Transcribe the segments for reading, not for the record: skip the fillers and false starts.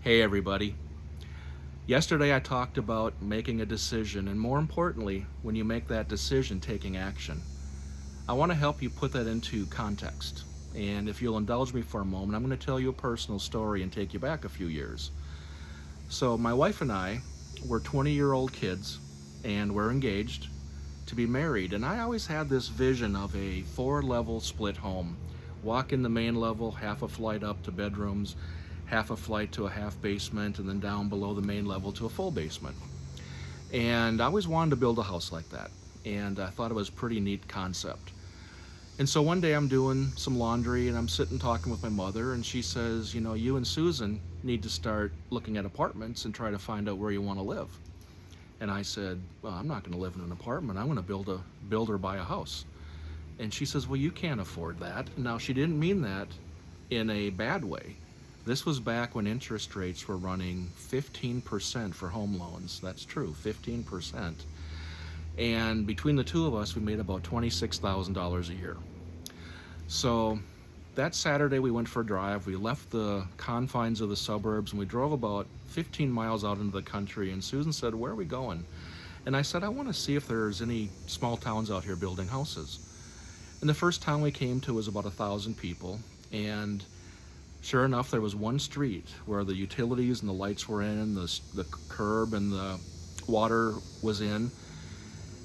Hey everybody. Yesterday I talked about making a decision and more importantly, when you make that decision, taking action. I want to help you put that into context. And if you'll indulge me for a moment, I'm going to tell you a personal story and take you back a few years. So my wife and I were 20-year-old kids and we're engaged to be married. And I always had this vision of a 4-level split home. Walk in the main level, half a flight up to bedrooms, half a flight to a half basement, and then down below the main level to a full basement. And I always wanted to build a house like that. And I thought it was a pretty neat concept. And so one day I'm doing some laundry and I'm sitting talking with my mother, and she says, you know, you and Susan need to start looking at apartments and try to find out where you want to live. And I said, well, I'm not going to live in an apartment. I'm going to build or buy a house. And she says, well, you can't afford that. Now, she didn't mean that in a bad way. This was back when interest rates were running 15% for home loans. That's true, 15%. And between the two of us, we made about $26,000 a year. So that Saturday we went for a drive. We left the confines of the suburbs and we drove about 15 miles out into the country. And Susan said, where are we going? And I said, I want to see if there's any small towns out here building houses. And the first town we came to was about 1,000 people. And sure enough, there was one street where the utilities and the lights were in, the curb and the water was in.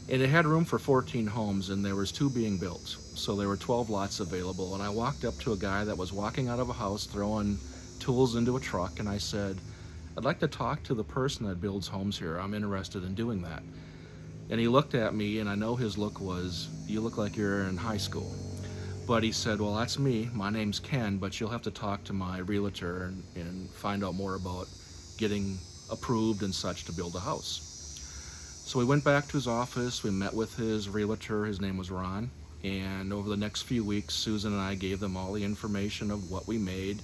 And it had room for 14 homes, and there was 2 being built. So there were 12 lots available. And I walked up to a guy that was walking out of a house, throwing tools into a truck, and I said, I'd like to talk to the person that builds homes here. I'm interested in doing that. And he looked at me, and I know his look was, you look like you're in high school. But he said, well, that's me. My name's Ken, but you'll have to talk to my realtor and find out more about getting approved and such to build a house. So we went back to his office, we met with his realtor, his name was Ron, and over the next few weeks, Susan and I gave them all the information of what we made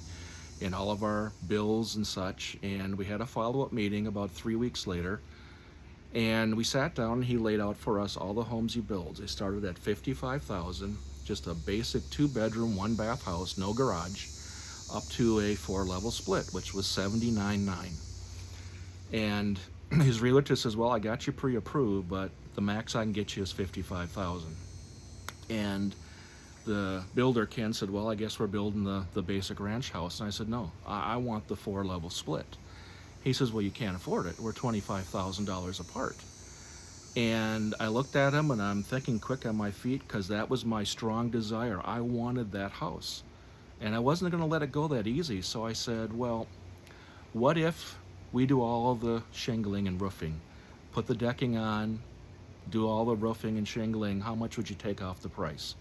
and all of our bills and such, and we had a follow-up meeting about 3 weeks later, and we sat down and he laid out for us all the homes he builds. They started at $55,000, just a basic 2-bedroom, 1-bath house, no garage, up to a 4-level split, which was $79,900. And his realtor says, well, I got you pre-approved, but the max I can get you is $55,000. And the builder, Ken, said, well, I guess we're building the basic ranch house. And I said, no, I want the 4-level split. He says, well, you can't afford it. We're $25,000 apart. And I looked at him and I'm thinking quick on my feet because that was my strong desire. I wanted that house. And I wasn't going to let it go that easy. So I said, well, what if we do all of the shingling and roofing, put the decking on, do all the roofing and shingling, how much would you take off the price?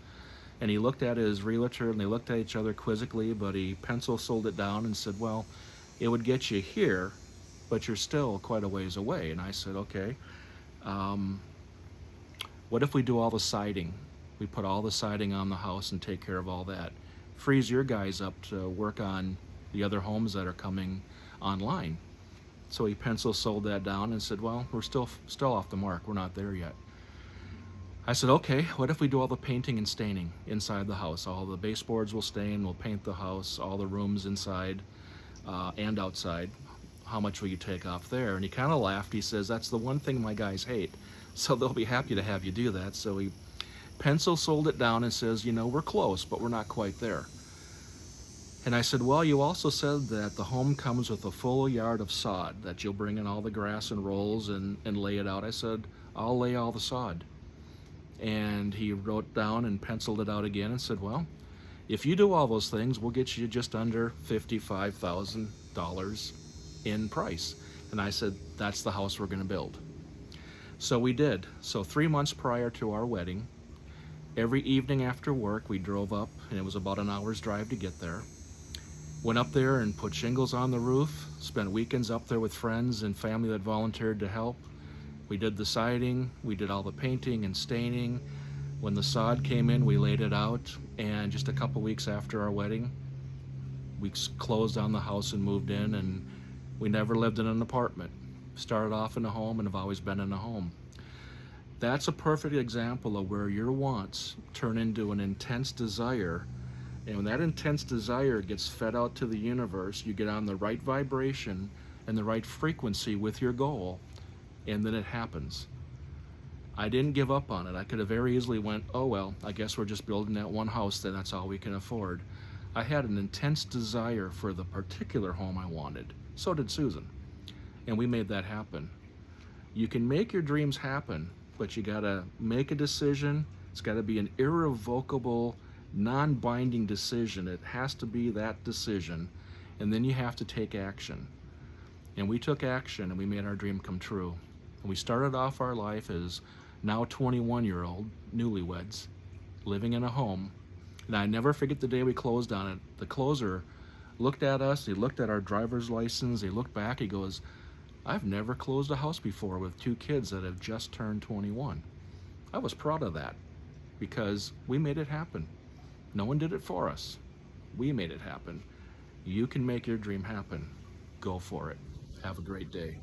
And he looked at his realtor and they looked at each other quizzically, but he pencil sold it down and said, well, it would get you here, but you're still quite a ways away. And I said, okay, what if we do all the siding? We put all the siding on the house and take care of all that. Frees your guys up to work on the other homes that are coming online. So he pencil sold that down and said, well, we're still off the mark. We're not there yet. I said, okay, what if we do all the painting and staining inside the house? All the baseboards will stain, we'll paint the house, all the rooms inside and outside. How much will you take off there? And he kind of laughed. He says, that's the one thing my guys hate. So they'll be happy to have you do that. So he pencil sold it down and says, you know, we're close, but we're not quite there. And I said, well, you also said that the home comes with a full yard of sod, that you'll bring in all the grass and rolls and lay it out. I said, I'll lay all the sod. And he wrote down and penciled it out again and said, well, if you do all those things, we'll get you just under $55,000 in price. And I said, that's the house we're going to build. So we did. So 3 months prior to our wedding, every evening after work, we drove up, and it was about an hour's drive to get there. Went up there and put shingles on the roof, spent weekends up there with friends and family that volunteered to help. We did the siding, we did all the painting and staining. When the sod came in, we laid it out, and just a couple weeks after our wedding, we closed on the house and moved in, and we never lived in an apartment. Started off in a home and have always been in a home. That's a perfect example of where your wants turn into an intense desire And when that intense desire gets fed out to the universe, you get on the right vibration and the right frequency with your goal, and then it happens. I didn't give up on it. I could have very easily went, oh well, I guess we're just building that one house, then that's all we can afford. I had an intense desire for the particular home I wanted. So did Susan. And we made that happen. You can make your dreams happen, but you gotta make a decision. It's gotta be an irrevocable, non-binding decision. It has to be that decision. And then you have to take action. And we took action and we made our dream come true. And we started off our life as now 21-year-old newlyweds living in a home. And I never forget the day we closed on it. The closer looked at us, he looked at our driver's license, he looked back, he goes, I've never closed a house before with two kids that have just turned 21. I was proud of that because we made it happen. No one did it for us. We made it happen. You can make your dream happen. Go for it. Have a great day.